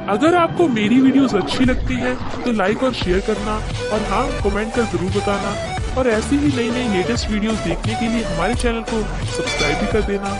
अगर आपको मेरी वीडियोस अच्छी लगती है तो लाइक और शेयर करना, और हाँ, कमेंट कर जरूर बताना। और ऐसी ही नई नई लेटेस्ट वीडियोस देखने के लिए हमारे चैनल को सब्सक्राइब भी कर देना।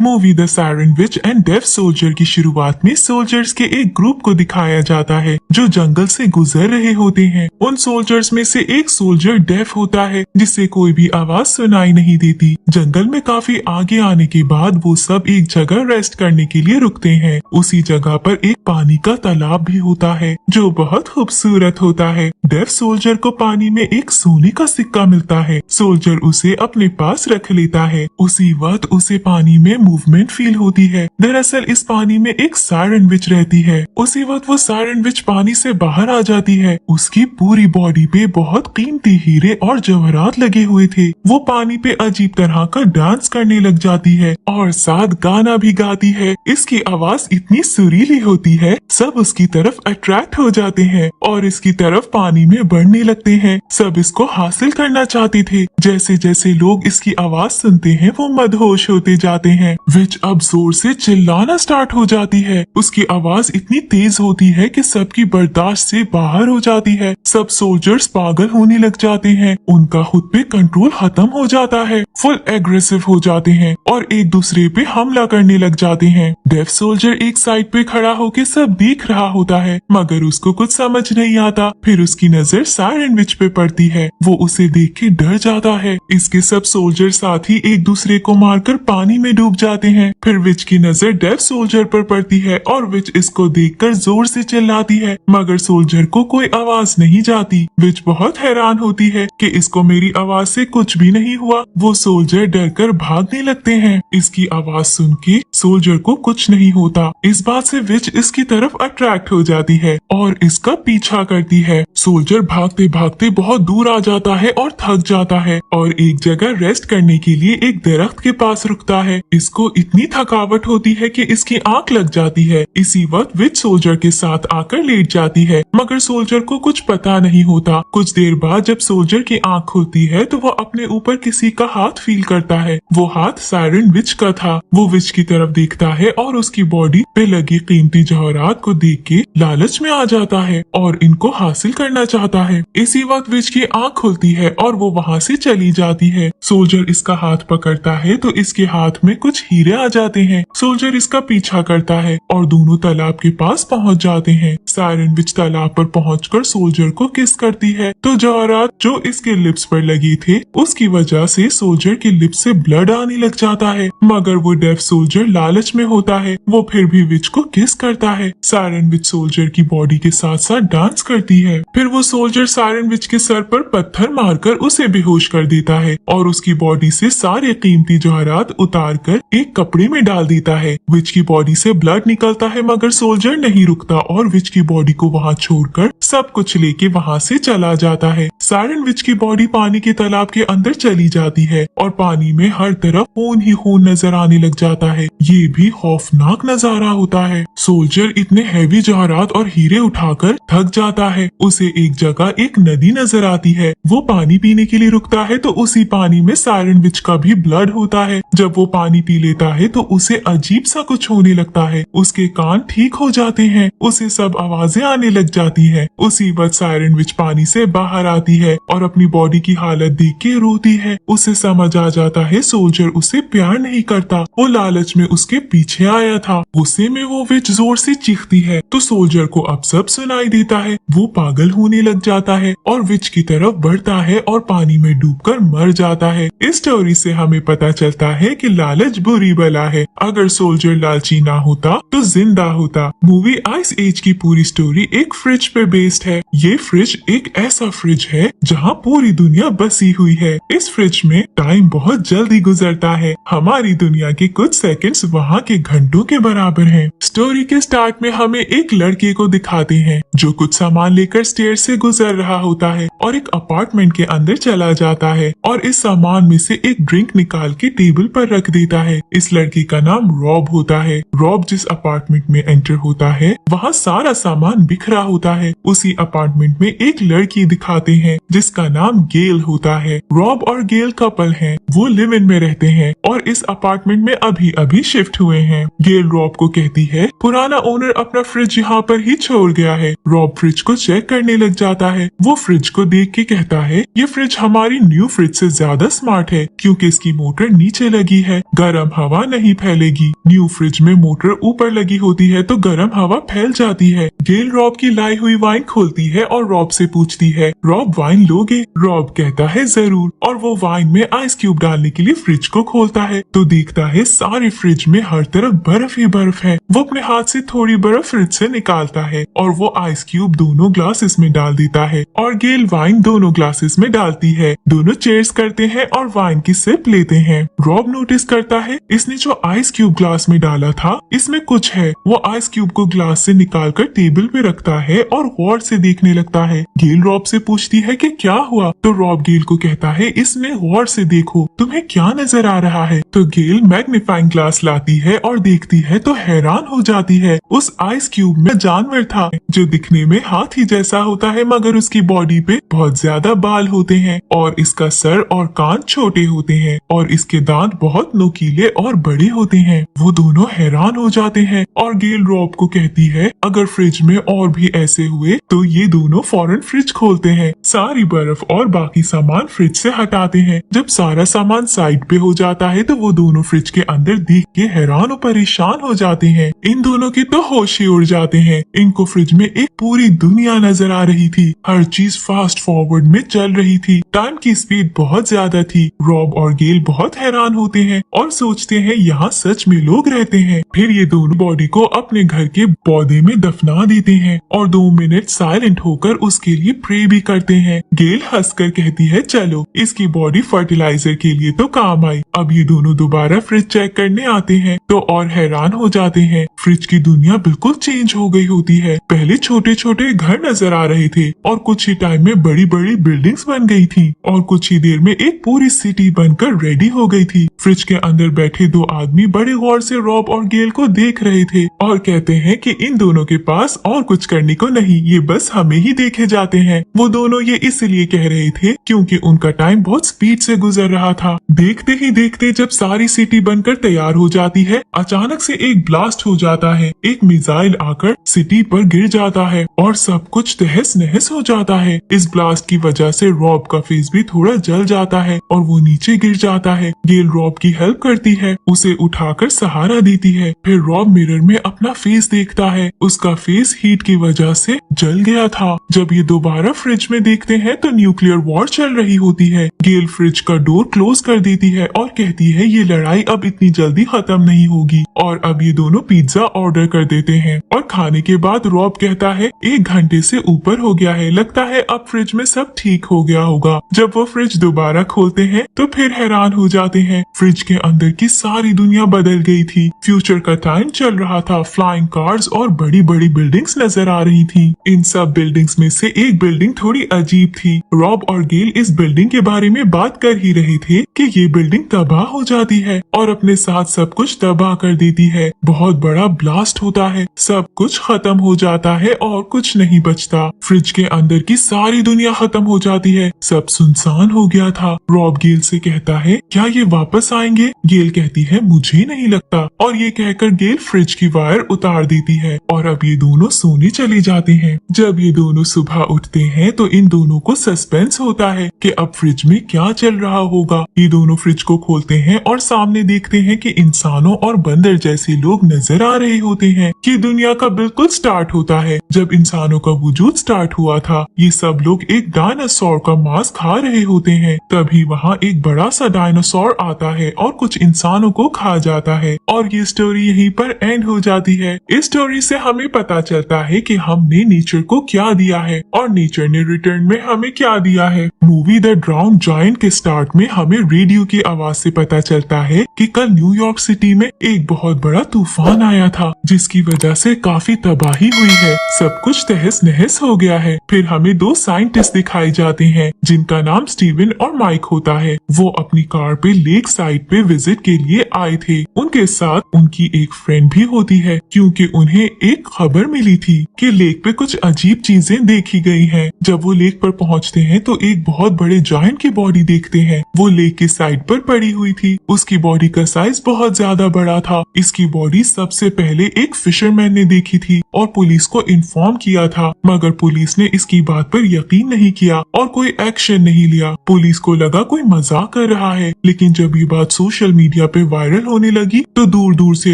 Movie the siren witch and deaf soldier की शुरुआत में सोल्जर्स के एक ग्रुप को दिखाया जाता है जो जंगल से गुजर रहे होते हैं। उन सोल्जर्स में से एक सोल्जर डेफ होता है जिसे कोई भी आवाज सुनाई नहीं देती। जंगल में काफी आगे आने के बाद वो सब एक जगह रेस्ट करने के लिए रुकते हैं। उसी जगह पर एक पानी का तालाब भी होता है जो बहुत खूबसूरत होता है। डेफ सोल्जर को पानी में एक सोने का सिक्का मिलता है। सोल्जर उसे अपने पास रख लेता है। उसी वक्त उसे पानी में मूवमेंट फील होती है। दरअसल इस पानी में एक सायरन विच रहती है। उसी वक्त वो सायरन विच पानी से बाहर आ जाती है। उसकी पूरी बॉडी पे बहुत कीमती हीरे और जवाहरात लगे हुए थे। वो पानी पे अजीब तरह का डांस करने लग जाती है और साथ गाना भी गाती है। इसकी आवाज इतनी सुरीली होती है, सब उसकी तरफ अट्रैक्ट हो जाते हैं और इसकी तरफ पानी में बढ़ने लगते हैं। सब इसको हासिल करना चाहते थे। जैसे जैसे लोग इसकी आवाज सुनते हैं वो मदहोश होते जाते हैं। विच अब जोर से चिल्लाना स्टार्ट हो जाती है। उसकी आवाज इतनी तेज होती है कि सबकी बर्दाश्त से बाहर हो जाती है। सब सोल्जर्स पागल होने लग जाते हैं। उनका खुद पे कंट्रोल खत्म हो जाता है। फुल एग्रेसिव हो जाते हैं और एक दूसरे पे हमला करने लग जाते हैं। डेफ सोल्जर एक साइड पे खड़ा होकर सब देख रहा होता है मगर उसको कुछ समझ नहीं आता। फिर उसकी नजर सायरन विच पे पड़ती है। वो उसे देख के डर जाता है। इसके सब सोल्जर साथी एक दूसरे को मारकर पानी में डूब जाते हैं। फिर विच की नजर डेफ सोल्जर पर पड़ती है और विच इसको देखकर जोर से चिल्लाती है मगर सोल्जर को कोई आवाज नहीं जाती। विच बहुत हैरान होती है कि इसको मेरी आवाज से कुछ भी नहीं हुआ। वो सोल्जर डरकर भागने लगते हैं। इसकी आवाज सुन के सोल्जर को कुछ नहीं होता। इस बात से विच इसकी तरफ अट्रैक्ट हो जाती है और इसका पीछा करती है। सोल्जर भागते भागते बहुत दूर आ जाता है और थक जाता है और एक जगह रेस्ट करने के लिए एक दरख्त के पास रुकता है। इसको इतनी थकावट होती है कि इसकी आंख लग जाती है। इसी वक्त विच सोल्जर के साथ आकर लेट जाती है मगर सोल्जर को कुछ पता नहीं होता। कुछ देर बाद जब सोल्जर की आंख खुलती है तो वो अपने ऊपर किसी का हाथ फील करता है। वो हाथ सायरन विच का था। वो विच की तरफ देखता है और उसकी बॉडी पे लगी कीमती जवाहरात को देख के लालच में आ जाता है और इनको हासिल करना चाहता है। इसी वक्त विच की आंख खुलती है और वो वहाँ से चली जाती है। सोल्जर इसका हाथ पकड़ता है तो इसके हाथ में कुछ हीरे आ जाते हैं। सोल्जर इसका पीछा करता है और दोनों तालाब के पास पहुँच जाते हैं। सायरन विच तालाब पर पहुंचकर सोल्जर को किस करती है तो जवाहरात जो इसके लिप्स पर लगे थे उसकी वजह से सोल्जर के लिप्स से ब्लड आने लग जाता है मगर वो डेफ सोल्जर लालच में होता है। वो फिर भी विच को किस करता है। सायरन विच सोल्जर की बॉडी के साथ साथ डांस करती है। फिर वो सोल्जर सायरन विच के सर पर पत्थर मारकर उसे बेहोश कर देता है और उसकी बॉडी से सारे कीमती जवाहरात उतार कर एक कपड़े में डाल देता है। विच की बॉडी से ब्लड निकलता है मगर सोल्जर नहीं रुकता और विच की बॉडी को वहाँ छोड़कर सब कुछ लेके वहाँ से चला जाता है। सायरन विच की बॉडी पानी के तालाब के अंदर चली जाती है और पानी में हर तरफ खून ही खून नजर आने लग जाता है। ये भी खौफनाक नजारा होता है। सोल्जर इतने हैवी जवाहरात और हीरे उठाकर थक जाता है। उसे एक जगह एक नदी नजर आती है। वो पानी पीने के लिए रुकता है तो उसी पानी में सायरन विच का भी ब्लड होता है। जब वो पानी पी लेता है तो उसे अजीब सा कुछ होने लगता है। उसके कान ठीक हो जाते हैं। उसे सब आवाजें आने लग जाती है। उसी वक्त सायरन विच पानी से बाहर आती है और अपनी बॉडी की हालत देख के रोती है। उसे समझ आ जाता है सोल्जर उसे प्यार नहीं करता। वो लालच में उसके पीछे आया था। गुस्से में वो विच जोर से चीखती है तो सोल्जर को अब सब सुनाई देता है। वो पागल होने लग जाता है और विच की तरफ बढ़ता है और पानी में डूबकर मर जाता है। इस स्टोरी से हमें पता चलता है कि लालच बुरी बला है। अगर सोल्जर लालची ना होता तो जिंदा होता। मूवी आइस एज की पूरी स्टोरी एक फ्रिज पे बेस्ड है। ये फ्रिज एक ऐसा फ्रिज है जहाँ पूरी दुनिया बसी हुई है। इस फ्रिज में टाइम बहुत जल्दी गुजरता है। हमारी दुनिया के कुछ सेकंड्स वहाँ के घंटों के बराबर हैं। स्टोरी के स्टार्ट में हमें एक लड़के को दिखाते हैं जो कुछ सामान लेकर स्टेयर से गुजर रहा होता है और एक अपार्टमेंट के अंदर चला जाता है और इस सामान में से एक ड्रिंक निकाल के टेबल पर रख देता है। इस लड़के का नाम रॉब होता है। रॉब जिस अपार्टमेंट में एंटर होता है वहाँ सारा सामान बिखरा होता है। उसी अपार्टमेंट में एक लड़की दिखाते हैं जिसका नाम गेल होता है। रॉब और गेल कपल हैं, वो लिव इन में रहते हैं और इस अपार्टमेंट में अभी अभी शिफ्ट हुए हैं। गेल रॉब को कहती है पुराना ओनर अपना फ्रिज यहाँ पर ही छोड़ गया है। रॉब फ्रिज को चेक करने लग जाता है। वो फ्रिज को देख के कहता है ये फ्रिज हमारी न्यू फ्रिज से ज्यादा स्मार्ट है क्योंकि इसकी मोटर नीचे लगी है, गर्म हवा नहीं फैलेगी। न्यू फ्रिज में मोटर ऊपर लगी होती है तो गर्म हवा फैल जाती है। गेल रॉब की लाई हुई वाइन खोलती है और रॉब से पूछती है रॉब वाइन लोगे? रॉब कहता है जरूर और वो वाइन में आइस क्यूब डालने के लिए फ्रिज को खोलता है तो देखता है सारे फ्रिज में हर तरफ बर्फ ही बर्फ है। वो अपने हाथ से थोड़ी बर्फ फ्रिज से निकालता है और वो आइस क्यूब दोनों ग्लासेस में डाल देता है और गेल वाइन दोनों ग्लासेस में डालती है। दोनों चेयर्स करते हैं और वाइन की सिप लेते हैं। रॉब नोटिस करता है इसने जो आइस क्यूब ग्लास में डाला था इसमें कुछ है। वो आइस क्यूब को ग्लास से निकालकर टेबल पे रखता है और गौर से देखने लगता है। गेल रॉब से पूछती है कि क्या हुआ तो रॉब गेल को कहता है इसमें गौर से देखो, तुम्हें क्या नजर आ रहा है? तो गेल मैग्नीफाइंग ग्लास लाती है और देखती है तो हैरान हो जाती है। उस आइस क्यूब में जानवर था जो दिखने में हाथी जैसा होता है मगर उसकी बॉडी पे बहुत ज्यादा बाल होते हैं और इसका सर और कान छोटे होते हैं और इसके दांत बहुत नुकीले और बड़े होते हैं। वो दोनों हैरान हो जाते हैं और गेल रॉब को कहती है अगर फ्रिज में और भी ऐसे हुए तो ये दोनों फौरन फ्रिज खोलते हैं, सारी बर्फ और बाकी सामान फ्रिज से हटाते हैं। जब सारा सामान साइड पे हो जाता है तो वो दोनों फ्रिज के अंदर देख के हैरान और परेशान हो जाते हैं। इन दोनों के तो होश ही उड़ जाते हैं। इनको फ्रिज में एक पूरी दुनिया नजर आ रही थी, हर चीज फास्ट फॉरवर्ड में चल रही थी, टाइम की स्पीड बहुत ज्यादा थी। रॉब और गेल बहुत हैरान होते हैं और सोचते हैं यहाँ सच में लोग रहते हैं। फिर ये दोनों बॉडी को अपने घर के पौधे में दफना देते हैं और 2 मिनट साइलेंट होकर उसके लिए प्रे भी करते हैं। गेल हंसकर कहती है चलो इसकी बॉडी फर्टिलाइजर के लिए तो काम आई। अब ये दोनों दोबारा फ्रिज चेक करने आते हैं तो और हैरान हो जाते हैं। फ्रिज की दुनिया बिल्कुल चेंज हो गई होती है। पहले छोटे छोटे घर नजर आ रहे थे और कुछ ही टाइम में बड़ी बड़ी बिल्डिंग्स बन गई थी और कुछ ही देर में एक पूरी सिटी बनकर रेडी हो गई थी। फ्रिज के अंदर बैठे 2 आदमी बड़े गौर से रॉब और गेल को देख रहे थे और कहते हैं कि इन दोनों के पास और कुछ करने को नहीं, ये बस हमें ही देखे जाते हैं। वो दोनों ये इसलिए कह रहे थे क्योंकि उनका टाइम बहुत स्पीड से गुजर रहा था। देखते ही देखते जब सारी सिटी बनकर तैयार हो जाती है अचानक से एक ब्लास्ट हो जाता है। एक मिसाइल आकर सिटी पर गिर जाता है और सब कुछ तहस नहस हो जाता है। इस ब्लास्ट की वजह से रॉब का फेस भी थोड़ा जल जाता है और वो नीचे गिर जाता है। गेल रॉब की हेल्प करती है, उसे उठाकर सहारा देती है। फिर रॉब मिरर में अपना फेस देखता है, उसका फेस हीट की वजह से जल गया था। जब ये दोबारा फ्रिज में देखते हैं तो न्यूक्लियर वॉर चल रही होती है। गेल फ्रिज का डोर क्लोज कर देती है और कहती है ये लड़ाई अब इतनी जल्दी खत्म नहीं होगी और अब ये दोनों पिज्जा ऑर्डर कर देते हैं और खाने के बाद रॉब कहता है 1 घंटे से ऊपर हो गया है, लगता है अब फ्रिज में सब ठीक हो गया होगा। जब वो फ्रिज दोबारा खोलते हैं तो फिर हैरान हो जाते हैं। फ्रिज के अंदर की सारी दुनिया बदल गई थी। फ्यूचर का टाइम चल रहा था, फ्लाइंग कार्स और बड़ी बड़ी बिल्डिंग्स नजर आ रही थी। इन सब बिल्डिंग्स में से एक बिल्डिंग थोड़ी अजीब थी। रॉब और गेल इस बिल्डिंग के बारे में बात कर ही रहे थे कि ये बिल्डिंग तबाह हो जाती है और अपने साथ सब कुछ तबाह कर देती है। बहुत बड़ा ब्लास्ट होता है, सब कुछ खत्म हो जाता है और कुछ नहीं बचता। फ्रिज के अंदर की सारी दुनिया खत्म हो जाती है, सब सुनसान हो गया था। रॉब गेल से कहता है क्या ये वापस आएंगे? गेल कहती है मुझे नहीं लगता और ये कहकर गेल फ्रिज की वायर उतार देती है और अब ये दोनों सोने चले जाते हैं। जब ये दोनों सुबह उठते हैं तो इन दोनों को सस्पेंस होता है कि अब फ्रिज में क्या चल रहा होगा। ये दोनों फ्रिज को खोलते हैं और सामने देखते हैं कि इंसानों और बंदर जैसे लोग नजर आ रहे होते हैं। कि दुनिया का बिल्कुल स्टार्ट होता है जब इंसानों का वजूद स्टार्ट हुआ था। ये सब लोग एक डायनासोर का मांस खा रहे होते हैं। तभी वहाँ एक बड़ा सा डायनासोर आता है और कुछ इंसानों को खा जाता है और ये स्टोरी यहीं पर एंड हो जाती है। इस स्टोरी से हमें पता चलता है कि हमने नेचर को क्या दिया है और नेचर ने रिटर्न में हमें क्या दिया है। मूवी द ड्राउन्ड जायंट के स्टार्ट में हमें रेडियो की आवाज से पता चलता है कि कल न्यूयॉर्क सिटी में एक बहुत बड़ा तूफान आया था जिसकी वजह से काफी तबाही हुई है, सब कुछ तहस नहस हो गया है। फिर हमें 2 साइंटिस्ट दिखाए जाते हैं जिनका नाम स्टीवन और माइक होता है। वो अपनी कार पे लेक साइड पे विजिट के लिए आए थे। उनके साथ उनकी की एक फ्रेंड भी होती है, क्योंकि उन्हें एक खबर मिली थी कि लेक पे कुछ अजीब चीजें देखी गई हैं। जब वो लेक पर पहुंचते हैं तो एक बहुत बड़े जायंट की बॉडी देखते हैं। वो लेक की साइड पर पड़ी हुई थी। उसकी बॉडी का साइज बहुत ज्यादा बड़ा था। इसकी बॉडी सबसे पहले एक फिशरमैन ने देखी थी और पुलिस को इन्फॉर्म किया था, मगर पुलिस ने इसकी बात पर यकीन नहीं किया और कोई एक्शन नहीं लिया। पुलिस को लगा कोई मजाक कर रहा है, लेकिन जब ये बात सोशल मीडिया पे वायरल होने लगी तो दूर दूर से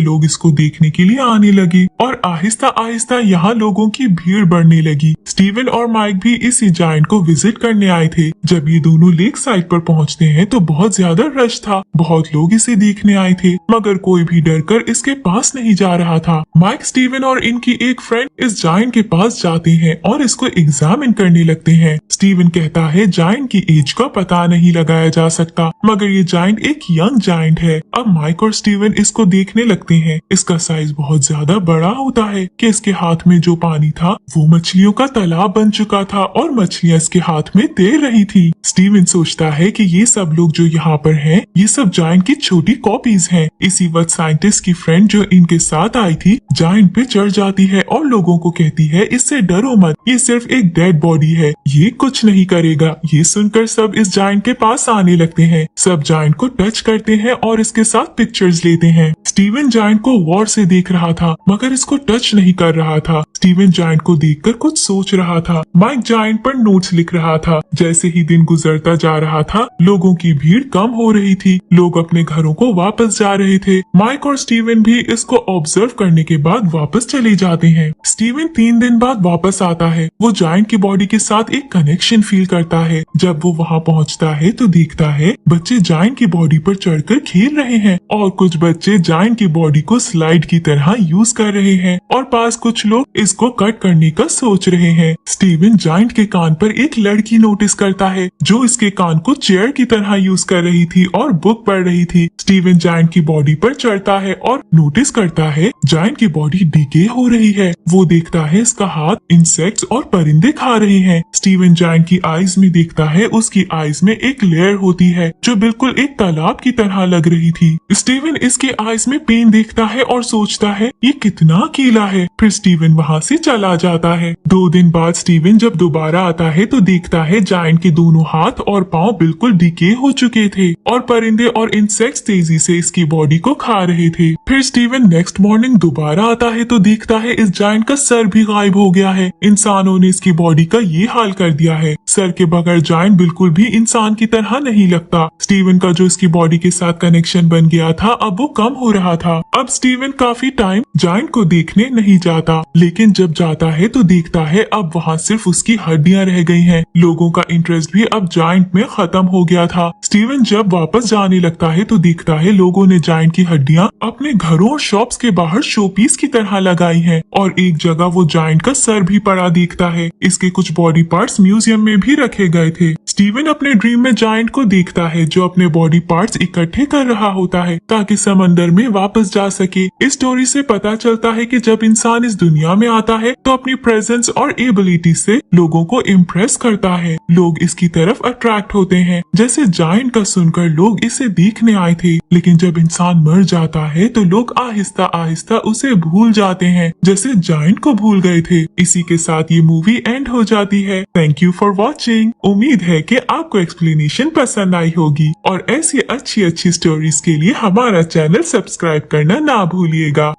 लोग इसको देखने के लिए आने लगे और आहिस्ता आहिस्ता यहाँ लोगों की भीड़ बढ़ने लगी। स्टीवन और माइक भी इसी जायंट को विजिट करने आए थे। जब ये दोनों लेक साइड पर पहुँचते हैं तो बहुत ज्यादा रश था। बहुत लोग इसे देखने आए थे, मगर कोई भी डरकर इसके पास नहीं जा रहा था। माइक, स्टीवन और इनकी एक फ्रेंड इस जायंट के पास जाते हैं और इसको एग्जामिन करने लगते हैं। स्टीवन कहता है जायंट की एज का पता नहीं लगाया जा सकता, मगर ये जायंट एक यंग जायंट है। अब माइक और स्टीवन इसको देखने लगते हैं। इसका साइज बहुत ज्यादा बड़ा होता है कि इसके हाथ में जो पानी था वो मछलियों का तालाब बन चुका था और मछलियां इसके हाथ में तैर रही थी। स्टीवन सोचता है कि ये सब लोग जो यहाँ पर हैं, ये सब जायंट की छोटी कॉपीज हैं। इसी वक्त साइंटिस्ट की फ्रेंड जो इनके साथ आई थी जायंट पे चढ़ जाती है और लोगों को कहती है इससे डरो मत, ये सिर्फ एक डेड बॉडी है, ये कुछ नहीं करेगा। ये सुनकर सब इस जायंट के पास आने लगते हैं। सब जायंट को टच करते हैं और इसके साथ पिक्चर्स लेते हैं। स्टीवन जायंट को गौर से देख रहा था, मगर इसको टच नहीं कर रहा था। स्टीवन जायंट को देखकर कुछ सोच रहा था। माइक जायंट पर नोट्स लिख रहा था। जैसे ही दिन गुजरता जा रहा था, लोगों की भीड़ कम हो रही थी। लोग अपने घरों को वापस जा रहे थे। माइक और स्टीवन भी इसको ऑब्जर्व करने के बाद वापस चले जाते हैं। स्टीवन 3 दिन बाद वापस आता है। वो जायंट की बॉडी के साथ एक कनेक्शन फील करता है। जब वो वहाँ पहुँचता है तो देखता है बच्चे जायंट की बॉडी पर चढ़कर खेल रहे हैं और कुछ बच्चे जायंट की बॉडी को स्लाइड की तरह यूज कर रहे हैं और पास कुछ लोग इसको कट करने का सोच रहे हैं। स्टीवन जायंट के कान पर एक लड़की नोटिस करता है जो इसके कान को चेयर की तरह यूज कर रही थी और बुक पढ़ रही थी। स्टीवन जायंट की बॉडी पर चढ़ता है और नोटिस करता है जायंट की बॉडी डिके हो रही है। वो देखता है इसका हाथ इंसेक्ट्स और परिंदे खा रहे हैं। स्टीवन जायंट की आईज में देखता है उसकी आईज में एक लेयर होती है जो बिल्कुल एक तालाब की तरह लग रही थी। स्टीवन इसके आईज में पेन देखता है और सोचता है ये कितना अकेला है। फिर स्टीवन वहाँ से चला जाता है। 2 दिन बाद स्टीवन जब दोबारा आता है तो देखता है जायंट के दोनों हाथ और पाँव बिल्कुल डिके हो चुके थे और परिंदे और इंसेक्ट्स तेजी से इसकी बॉडी को खा रहे थे। फिर स्टीवन नेक्स्ट मॉर्निंग दोबारा आता है तो देखता है इस जायंट का सर भी गायब हो गया है। इंसानों ने इसकी बॉडी का ये हाल कर दिया है। सर के बगैर जायंट बिल्कुल भी इंसान की तरह नहीं लगता। स्टीवन का जो इसकी बॉडी के साथ कनेक्शन बन गया था अब वो कम हो रहा था। अब स्टीवन काफी टाइम जायंट को देखने नहीं जाता, लेकिन जब जाता है तो देखता है अब वहाँ सिर्फ उसकी हड्डियां रह गई हैं। लोगों का इंटरेस्ट भी अब जायंट में खत्म हो गया था। स्टीवन जब वापस जाने लगता है तो देखता है लोगों ने जायंट की हड्डियां अपने घरों और शॉप्स के बाहर शोपीस की तरह लगाई हैं और एक जगह वो जायंट का सर भी पड़ा दिखता है। इसके कुछ बॉडी पार्ट्स म्यूजियम में भी रखे गए थे। स्टीवन अपने ड्रीम में जायंट को देखता है जो अपने बॉडी पार्ट्स इकट्ठे कर रहा होता है ताकि समंदर में वापस जा सके। इस स्टोरी से पता चलता है कि जब इंसान इस दुनिया में आता है तो अपनी प्रेजेंस और एबिलिटी से लोगों को इम्प्रेस करता है। लोग इसकी तरफ अट्रैक्ट होते हैं। जैसे जायंट का सुनकर लोग इसे देखने आए थे, लेकिन जब इंसान मर जाता है तो लोग आहिस्ता आहिस्ता उसे भूल जाते हैं, जैसे जायंट को भूल गए थे। इसी के साथ ये मूवी एंड हो जाती है। Thank you for watching. उम्मीद है कि आपको एक्सप्लेनेशन पसंद आई होगी और ऐसी अच्छी अच्छी स्टोरीज के लिए हमारा चैनल सब्सक्राइब करना ना भूलिएगा।